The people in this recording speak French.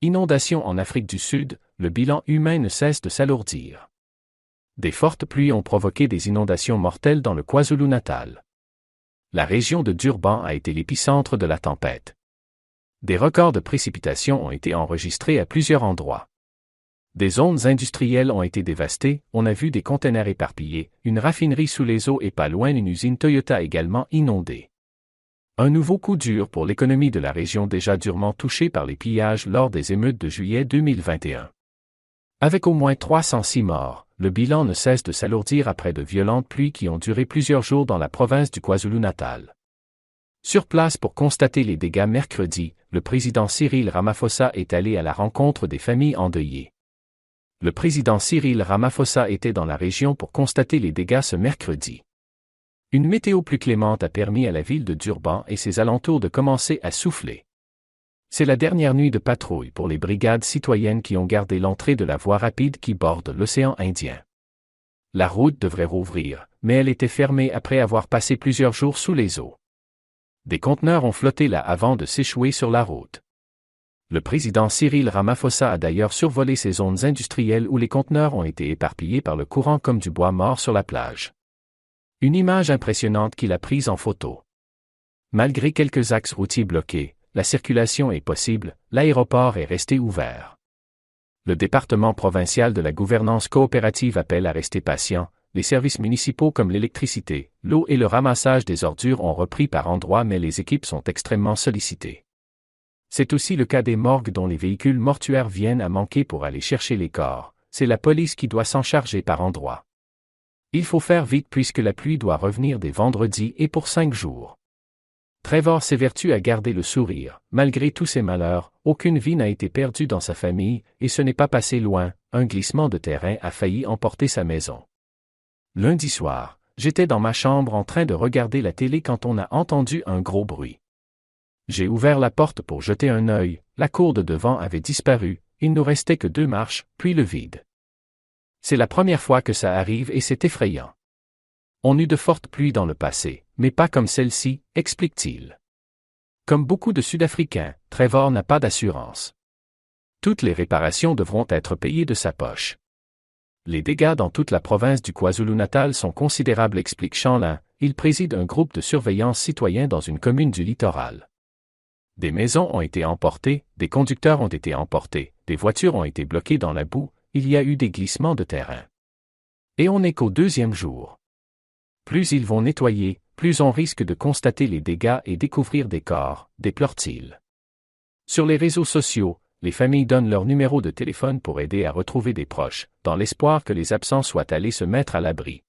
Inondations en Afrique du Sud, le bilan humain ne cesse de s'alourdir. Des fortes pluies ont provoqué des inondations mortelles dans le KwaZulu-Natal. La région de Durban a été l'épicentre de la tempête. Des records de précipitations ont été enregistrés à plusieurs endroits. Des zones industrielles ont été dévastées, on a vu des containers éparpillés, une raffinerie sous les eaux et pas loin une usine Toyota également inondée. Un nouveau coup dur pour l'économie de la région déjà durement touchée par les pillages lors des émeutes de juillet 2021. Avec au moins 306 morts, le bilan ne cesse de s'alourdir après de violentes pluies qui ont duré plusieurs jours dans la province du KwaZulu-Natal. Sur place pour constater les dégâts mercredi, le président Cyril Ramaphosa est allé à la rencontre des familles endeuillées. Le président Cyril Ramaphosa était dans la région pour constater les dégâts ce mercredi. Une météo plus clémente a permis à la ville de Durban et ses alentours de commencer à souffler. C'est la dernière nuit de patrouille pour les brigades citoyennes qui ont gardé l'entrée de la voie rapide qui borde l'océan Indien. La route devrait rouvrir, mais elle était fermée après avoir passé plusieurs jours sous les eaux. Des conteneurs ont flotté là avant de s'échouer sur la route. Le président Cyril Ramaphosa a d'ailleurs survolé ces zones industrielles où les conteneurs ont été éparpillés par le courant comme du bois mort sur la plage. Une image impressionnante qu'il a prise en photo. Malgré quelques axes routiers bloqués, la circulation est possible, l'aéroport est resté ouvert. Le département provincial de la gouvernance coopérative appelle à rester patient, les services municipaux comme l'électricité, l'eau et le ramassage des ordures ont repris par endroits mais les équipes sont extrêmement sollicitées. C'est aussi le cas des morgues dont les véhicules mortuaires viennent à manquer pour aller chercher les corps, c'est la police qui doit s'en charger par endroits. Il faut faire vite puisque la pluie doit revenir dès vendredi et pour 5 jours. Trevor s'évertue à garder le sourire, malgré tous ces malheurs, aucune vie n'a été perdue dans sa famille, et ce n'est pas passé loin, un glissement de terrain a failli emporter sa maison. Lundi soir, j'étais dans ma chambre en train de regarder la télé quand on a entendu un gros bruit. J'ai ouvert la porte pour jeter un œil, la cour de devant avait disparu, il ne restait que 2 marches, puis le vide. C'est la première fois que ça arrive et c'est effrayant. On eut de fortes pluies dans le passé, mais pas comme celle-ci, explique-t-il. Comme beaucoup de Sud-Africains, Trevor n'a pas d'assurance. Toutes les réparations devront être payées de sa poche. Les dégâts dans toute la province du KwaZulu-Natal sont considérables, explique Chanlin, il préside un groupe de surveillance citoyen dans une commune du littoral. Des maisons ont été emportées, des conducteurs ont été emportés, des voitures ont été bloquées dans la boue, il y a eu des glissements de terrain. Et on n'est qu'au 2e jour. Plus ils vont nettoyer, plus on risque de constater les dégâts et découvrir des corps, déplore-t-il. Sur les réseaux sociaux, les familles donnent leur numéro de téléphone pour aider à retrouver des proches, dans l'espoir que les absents soient allés se mettre à l'abri.